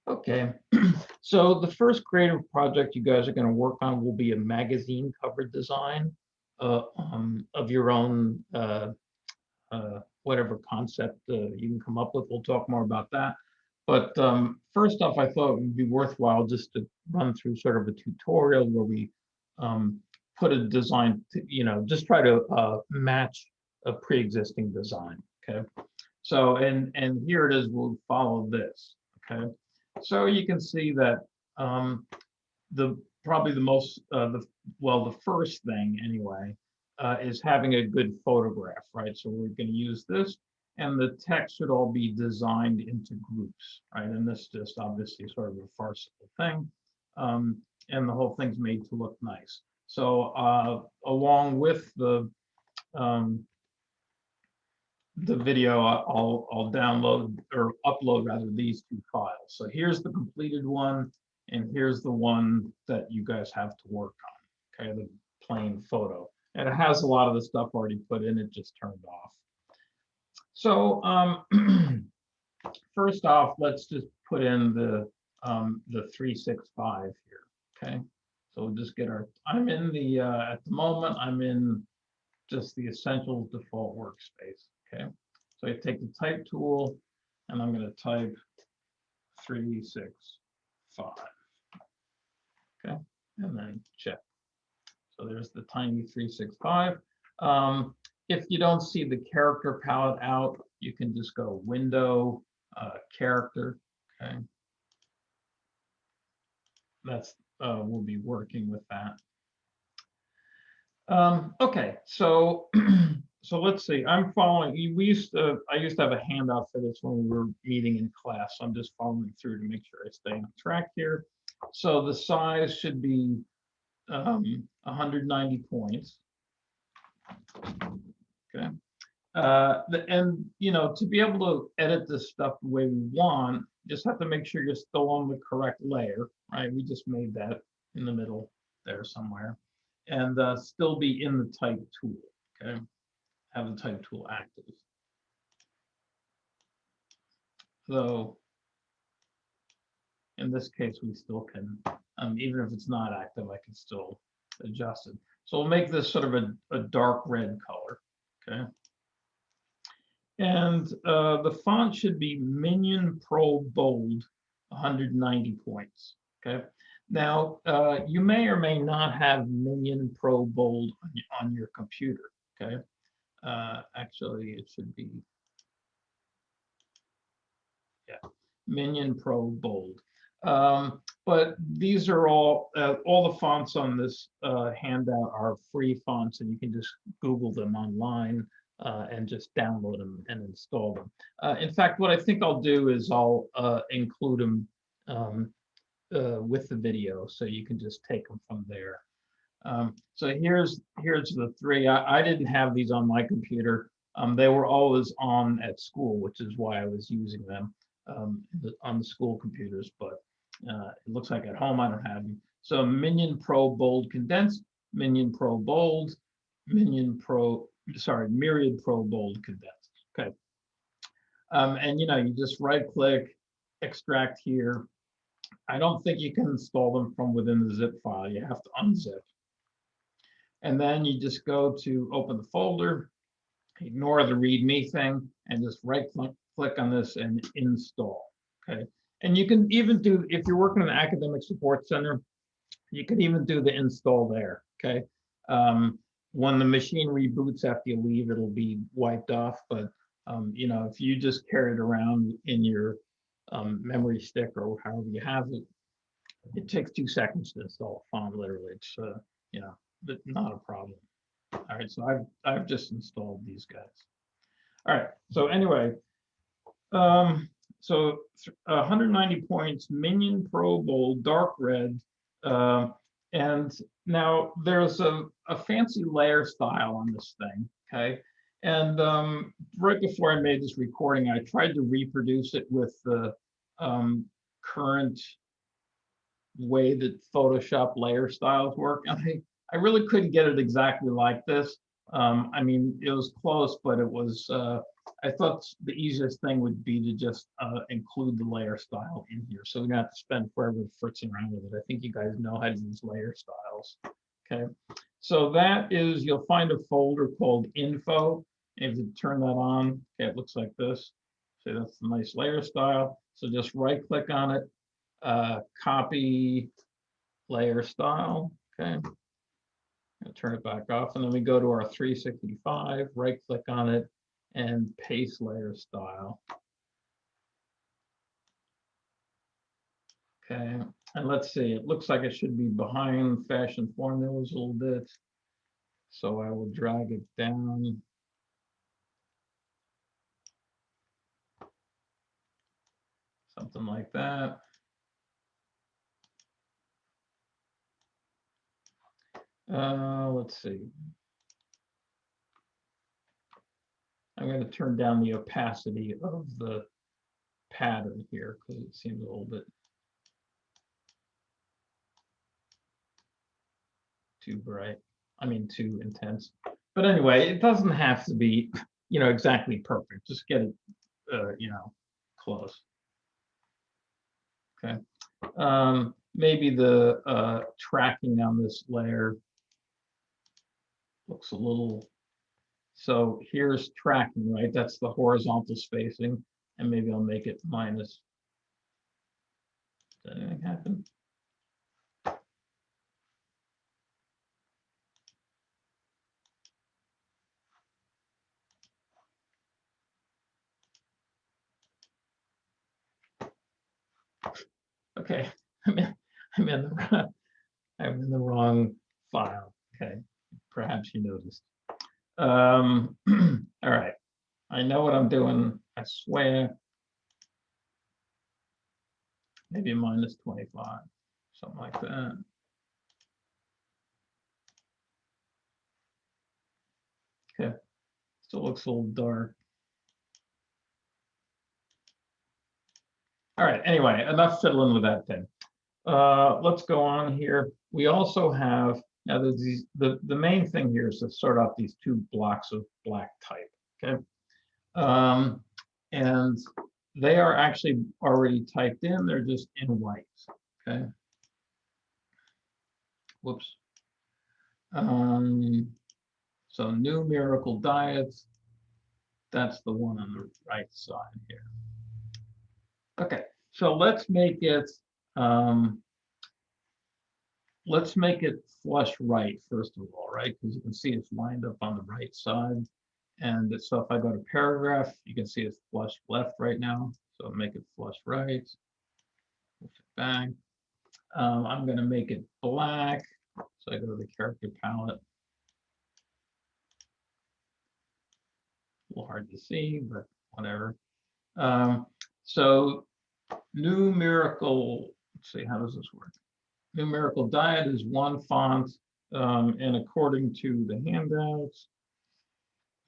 Okay, so the first creative project you guys are going to work on will be a magazine cover design of your own, whatever concept you can come up with. We'll talk more about that. But first off, I thought it would be worthwhile just to run through sort of a tutorial where we um, put a design, just try to match a pre-existing design. Okay, so and here it is. We'll follow this. Okay. So you can see that the probably the most the first thing anyway is having a good photograph, right? So we're going to use this, and the text should all be designed into groups, right? And this just obviously sort of a farcical thing, and the whole thing's made to look nice. So along with um, the video, I'll download or upload rather these two files. So here's the completed one, and here's the one that you guys have to work on. Okay, the plain photo, and it has a lot of the stuff already put in. It just turned off. So first off, let's just put in the 365 here. Okay, so we'll just get our. I'm in the at the moment I'm in just the Essentials default workspace. Okay, so I take the type tool and I'm going to type 365. Okay, and then check. So there's the tiny 365. If you don't see the character palette out, you can just go Window, Character. Okay, that's we'll be working with that. Okay, so so let's see. I'm following. I used to have a handout for this when we were meeting in class. So I'm just following through to make sure I stay on track here. So the size should be 190 points. Okay. And to be able to edit this stuff the way we want, just have to make sure you're still on the correct layer, right? We just made that in the middle there somewhere, and still be in the type tool. Okay, have the type tool active. So in this case, we still can, even if it's not active, I can still adjust it. So we'll make this sort of a dark red color. Okay. And the font should be Minion Pro Bold, 190 points. Okay. Now, you may or may not have Minion Pro Bold on your computer. Okay. Actually, it should be, yeah, Minion Pro Bold. But these are all the fonts on this handout are free fonts, and you can just Google them online. And just download them and install them. In fact, what I think I'll do is I'll include them with the video, so you can just take them from there. So here's the three. I didn't have these on my computer. They were always on at school, which is why I was using them on the school computers. But it looks like at home I don't have them. So Minion Pro Bold Condensed, Minion Pro Bold, Myriad Pro Bold Condensed. Okay. And you just right click, extract here. I don't think you can install them from within the zip file. You have to unzip. And then you just go to open the folder, ignore the README thing, and just right click on this and install. Okay. And you can even do, if you're working in an academic support center, you can even do the install there. Okay. When the machine reboots after you leave, it'll be wiped off. But if you just carry it around in your memory stick or however you have it, it takes 2 seconds to install a font. Literally, it's but not a problem. All right, so I've just installed these guys. All right, so anyway, so 190 points, Minion Pro Bold, dark red. And now there's a fancy layer style on this thing, okay? And right before I made this recording, I tried to reproduce it with the current way that Photoshop layer styles work. And I really couldn't get it exactly like this. I mean, it was close, but it was I thought the easiest thing would be to just include the layer style in here, so we don't have to spend forever fritzing around with it. I think you guys know how to use layer styles. Okay, so that is, you'll find a folder called info. If you turn that on, okay, it looks like this. So that's the nice layer style. So just right click on it, copy layer style. Okay, I'll turn it back off, and then we go to our 365, right click on it, and paste layer style. Okay, and let's see, it looks like it should be behind fashion formulas a little bit. So I will drag it down. Something like that. Let's see. I'm going to turn down the opacity of the pattern here because it seems a little bit too bright. I mean, too intense. But anyway, it doesn't have to be, exactly perfect. Just get it, close. Okay. Maybe the tracking on this layer looks a little. So here's tracking, right? That's the horizontal spacing, and maybe I'll make it minus. Did anything happen? Okay, I'm in the wrong file. Okay, perhaps you noticed. All right, I know what I'm doing. I swear. Maybe minus 25, something like that. Okay, still looks a little dark. All right, anyway, enough fiddling with that thing. Let's go on here. We also have, now there's these, the main thing here is to sort out these two blocks of black type, okay? And they are actually already typed in, they're just in white, okay? Whoops. So new miracle diets, that's the one on the right side here. Okay, so let's make it flush right first of all, right? Because you can see it's lined up on the right side. And so if I go to paragraph, you can see it's flush left right now. So make it flush right. Move it back. I'm going to make it black. So I go to the character palette. A little hard to see, but whatever. So new miracle, let's see, how does this work? Numerical diet is one font, and according to the handouts,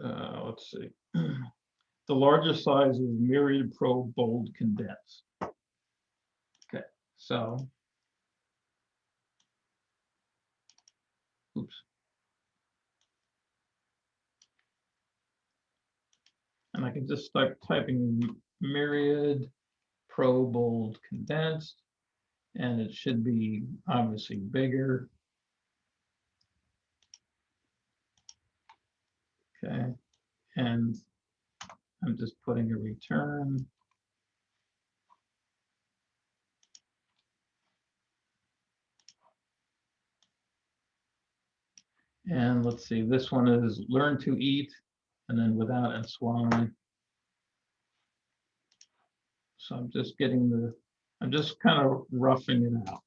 let's see, the largest size is Myriad Pro Bold Condensed. Okay, so, oops. And I can just start typing Myriad Pro Bold Condensed, and it should be obviously bigger. Okay, and I'm just putting a return. And let's see, this one is learn to eat, and then without and swallowing. So I'm just getting I'm just kind of roughing it out.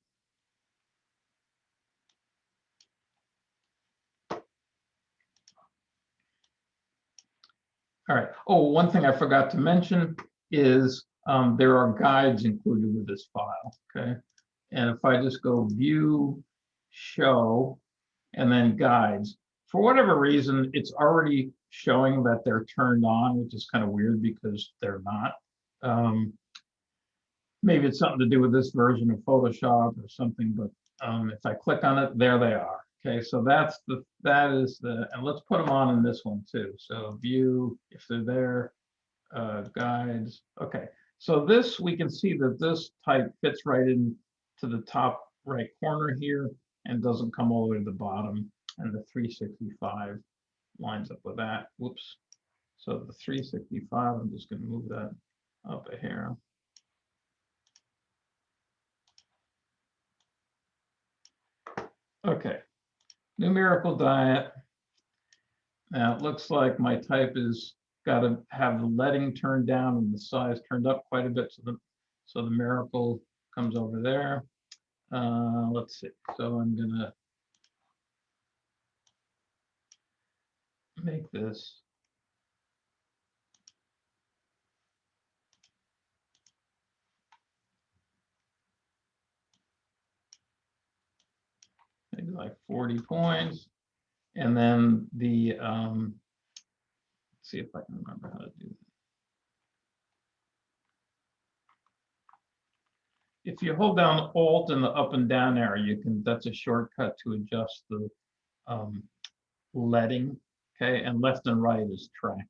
All right. Oh, one thing I forgot to mention is there are guides included with this file, okay? And if I just go view, show, and then guides, for whatever reason, it's already showing that they're turned on, which is kind of weird because they're not. Maybe it's something to do with this version of Photoshop or something, but if I click on it, there they are. Okay, so that is the, and let's put them on in this one too. So view, if they're there, guides. Okay, so this, we can see that this type fits right in to the top right corner here and doesn't come all the way to the bottom. And the 365 lines up with that. Whoops. So the 365, I'm just going to move that up a hair. Okay, numerical diet. Now it looks like my type is got to have the leading turned down and the size turned up quite a bit, so the miracle comes over there. Let's see. So I'm gonna make this maybe like 40 points, and then the let's see if I can remember how to do that. If you hold down Alt and the up and down arrow, you can. That's a shortcut to adjust the um, leading. Okay, and left and right is tracking.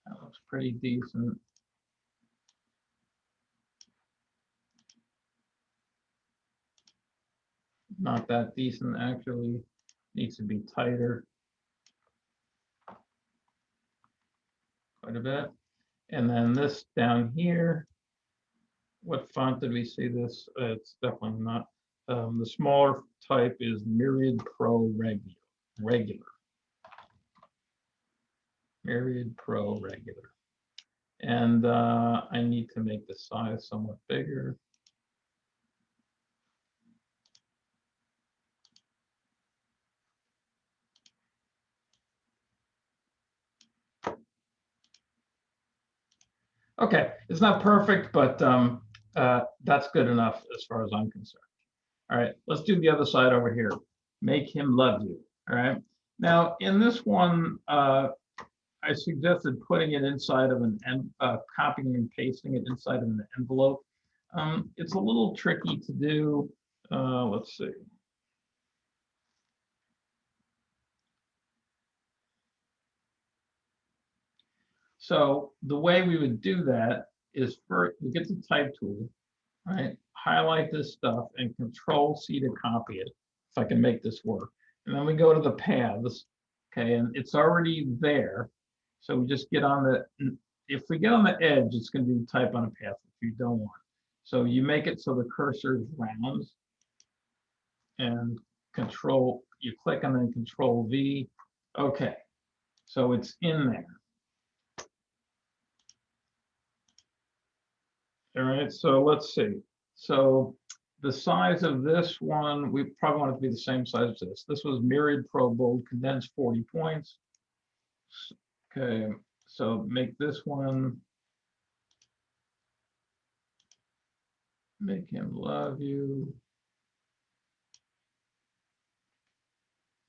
That looks pretty decent. Not that decent, actually. Needs to be tighter quite a bit. And then this down here, what font did we see this? It's definitely not. The smaller type is Myriad Pro Regular. Myriad Pro Regular. And I need to make the size somewhat bigger. Okay, it's not perfect, but that's good enough as far as I'm concerned. All right, let's do the other side over here. Make him love you. All right. Now, in this one, I suggested putting it inside of copying and pasting it inside of an envelope. It's a little tricky to do. Let's see. So the way we would do that is first we get the type tool, right? Highlight this stuff and Control C to copy it, if I can make this work. And then we go to the paths, okay, and it's already there. So we just get on if we get on the edge, it's going to be type on a path if you don't want. So you make it so the cursor is round and you click and then Control V. Okay, so it's in there. All right, so let's see. So the size of this one, we probably want it to be the same size as this. This was Myriad Pro Bold Condensed 40 points. Okay, so make this one, make him love you.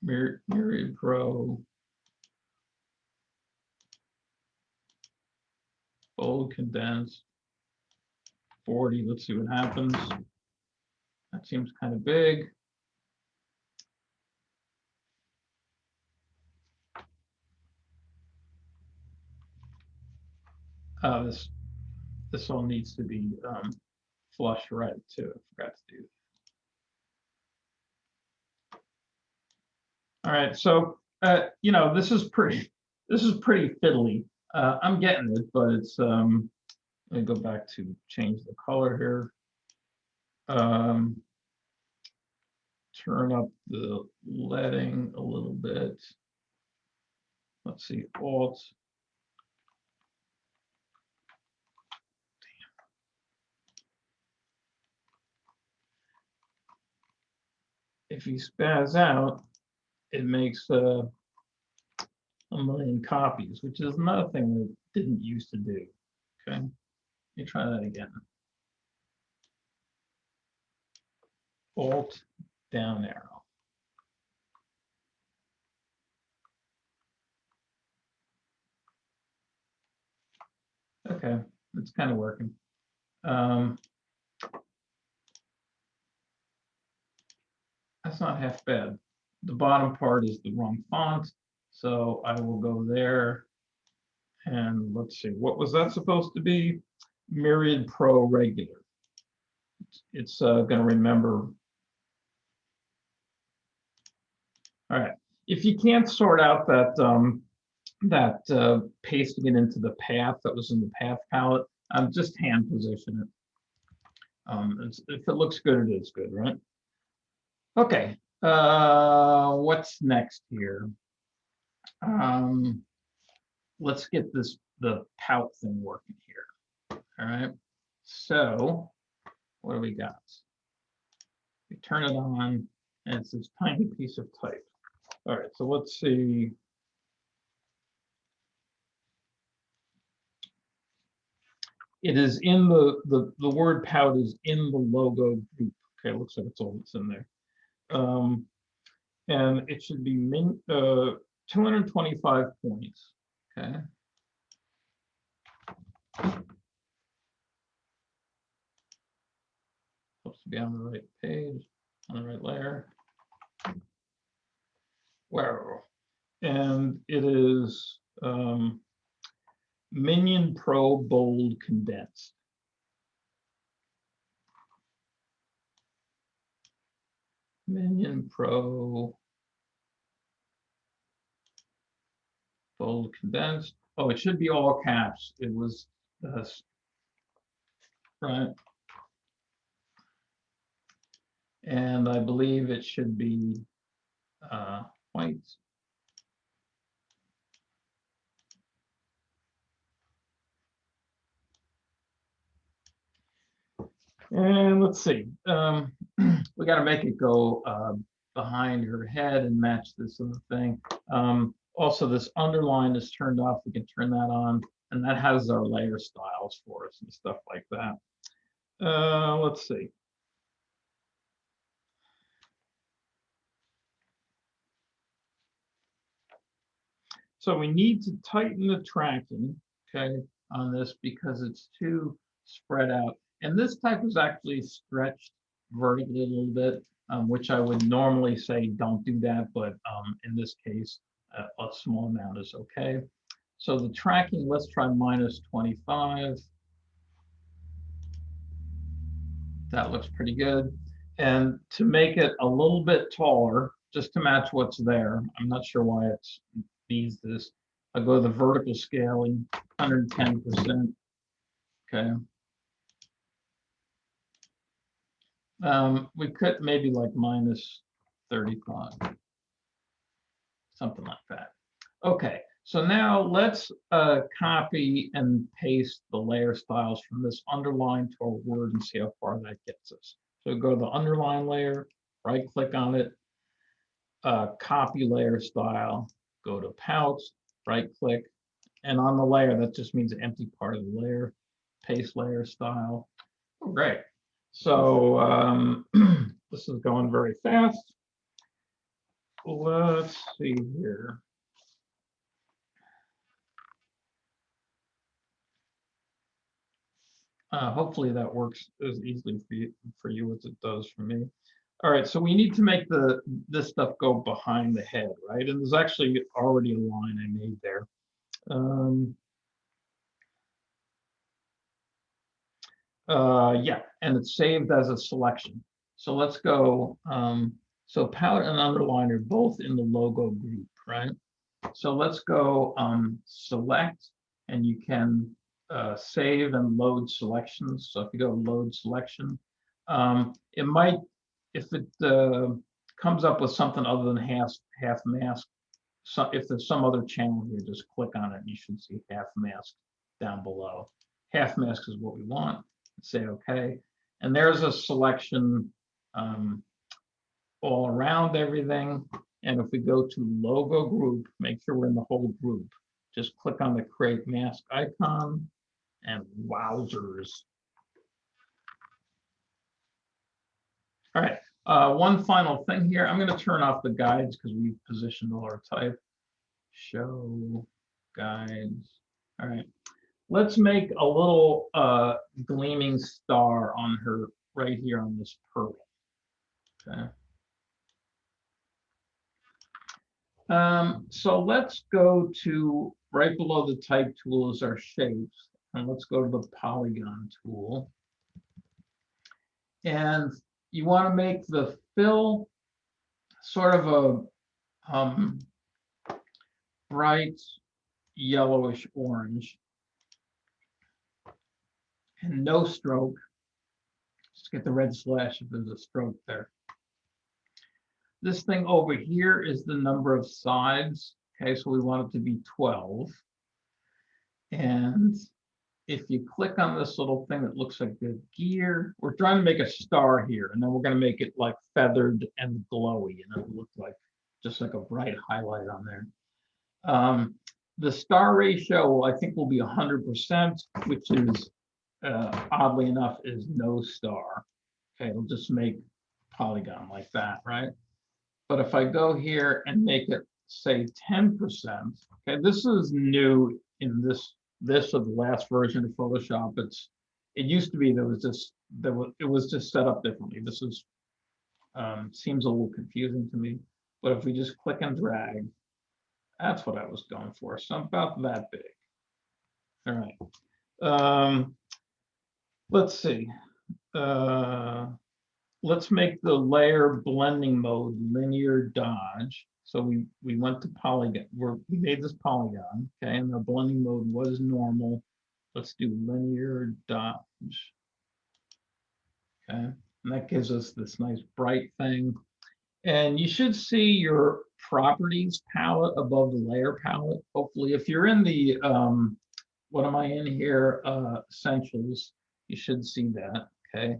Myriad Pro Bold Condensed 40. Let's see what happens. That seems kind of big. This all needs to be flush right too. I forgot to do that. All right, so you know, this is pretty fiddly. I'm getting it, but it's let me go back to change the color here. Turn up the leading a little bit. Let's see, Alt. If you spaz out, it makes a million copies, which is another thing that it didn't used to do. Okay, let me try that again. Alt down arrow. Okay, it's kind of working. That's not half bad. The bottom part is the wrong font, so I will go there And let's see, what was that supposed to be? Myriad Pro regular. It's going to remember. All right. If you can't sort out that pasting it into the path that was in the path palette, just hand position it. If it looks good, it is good, right? Okay. What's next here? Let's get the pout thing working here. All right. So what do we got? We turn it on, and it's this tiny piece of type. All right. So let's see. It is in the word pout is in the logo group. Okay, it looks like it's all that's in there. And it should be 225 points. Okay. Supposed to be on the right page, on the right layer. Wow. And it is Minion Pro Bold Condensed. Minion Pro Bold Condensed. Oh, it should be all caps. It was right. And I believe it should be white. And let's see. We got to make it go behind her head and match this other thing. Also, this underline is turned off. We can turn that on, and that has our layer styles for us and stuff like that. Let's see. So we need to tighten the tracking, okay, on this because it's too spread out. And this type is actually stretched vertically a little bit, which I would normally say don't do that, but in this case, a small amount is okay. So the tracking, let's try minus 25. That looks pretty good. And to make it a little bit taller, just to match what's there, I'm not sure why it's needs this. I'll go to the vertical scaling, 110%. Okay. We could maybe like minus 35, something like that. Okay, so now let's copy and paste the layer styles from this underline to our word and see how far that gets us. So go to the underline layer, right click on it, copy layer style, go to pouts, right click, and on the layer, that just means the empty part of the layer, paste layer style. Oh, great. So this is going very fast. Let's see here. Hopefully that works as easily for you as it does for me. All right, so we need to make this stuff go behind the head, right? And there's actually already a line I made there. Yeah, and it's saved as a selection. So let's go. So pout and underline are both in the logo group, right? So let's go select, and you can save and load selections. So if you go load selection, it might, if it comes up with something other than half mask, so if there's some other channel here, just click on it and you should see half mask down below. Half mask is what we want. Say okay. And there's a selection all around everything. And if we go to logo group, make sure we're in the whole group. Just click on the create mask icon and wowzers. All right, one final thing here. I'm going to turn off the guides because we've positioned all our type. Show guides. All right, let's make a little gleaming star on her right here on this pearl. Okay. So let's go to right below the type tool is our shapes, and let's go to the polygon tool. And you want to make the fill sort of a bright yellowish orange and no stroke. Just get the red slash if there's a stroke there. This thing over here is the number of sides. Okay, so we want it to be 12. And if you click on this little thing that looks like a gear, we're trying to make a star here, and then we're going to make it like feathered and glowy, and it'll look like just like a bright highlight on there. The star ratio, I think, will be 100%, which is oddly enough is no star. Okay, it'll just make polygon like that, right? But if I go here and make it say 10%, okay, this is new in this of the last version of Photoshop. It used to be it was just set up differently. This is seems a little confusing to me. But if we just click and drag, that's what I was going for. So about that big. All right. Let's see. Let's make the layer blending mode linear dodge. So we went to polygon. We made this polygon, okay, and the blending mode was normal. Let's do linear dodge. Okay, and that gives us this nice bright thing. And you should see your properties palette above the layer palette. Hopefully, if you're in the what am I in here? Essentials, you should see that. Okay.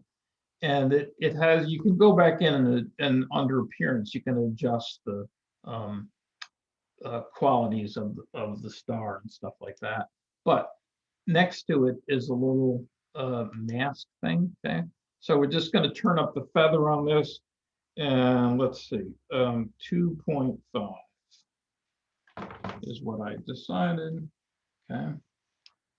And it has, you can go back in and under appearance, you can adjust the qualities of the star and stuff like that. But next to it is a little mask thing. Okay, so we're just going to turn up the feather on this, and let's see, 2.5 is what I decided. Okay,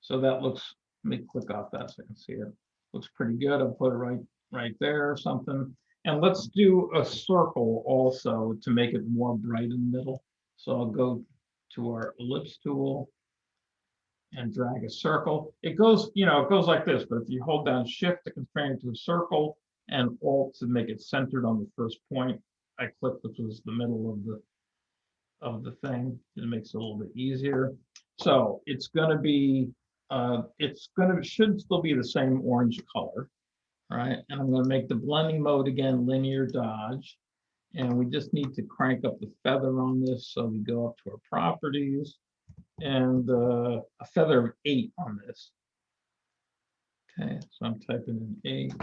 so that looks. Let me click off that so I can see it. Looks pretty good. I'll put it right there or something. And let's do a circle also to make it more bright in the middle. So I'll go to our ellipse tool and drag a circle. It goes, it goes like this, but if you hold down shift to constrain it to a circle and alt to make it centered on the first point, I clicked, which was the middle of the thing. It makes it a little bit easier. So it's going to be, should still be the same orange color. All right, and I'm going to make the blending mode again linear dodge, and we just need to crank up the feather on this. So we go up to our properties and a feather of 8 on this. Okay, so I'm typing in 8.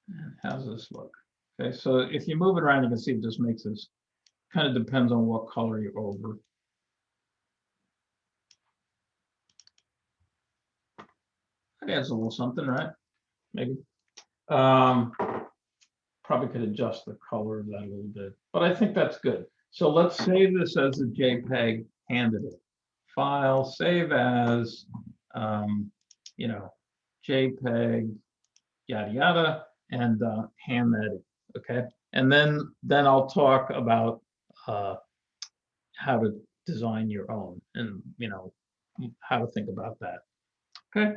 And how's this look? Okay, so if you move it around, you can see it just makes this, kind of depends on what color you're over. That adds a little something, right? Maybe. Probably could adjust the color of that a little bit, but I think that's good. So let's save this as a JPEG candidate. File, save as, JPEG, yada, yada, and hand that in, okay? And then I'll talk about how to design your own and, how to think about that, okay?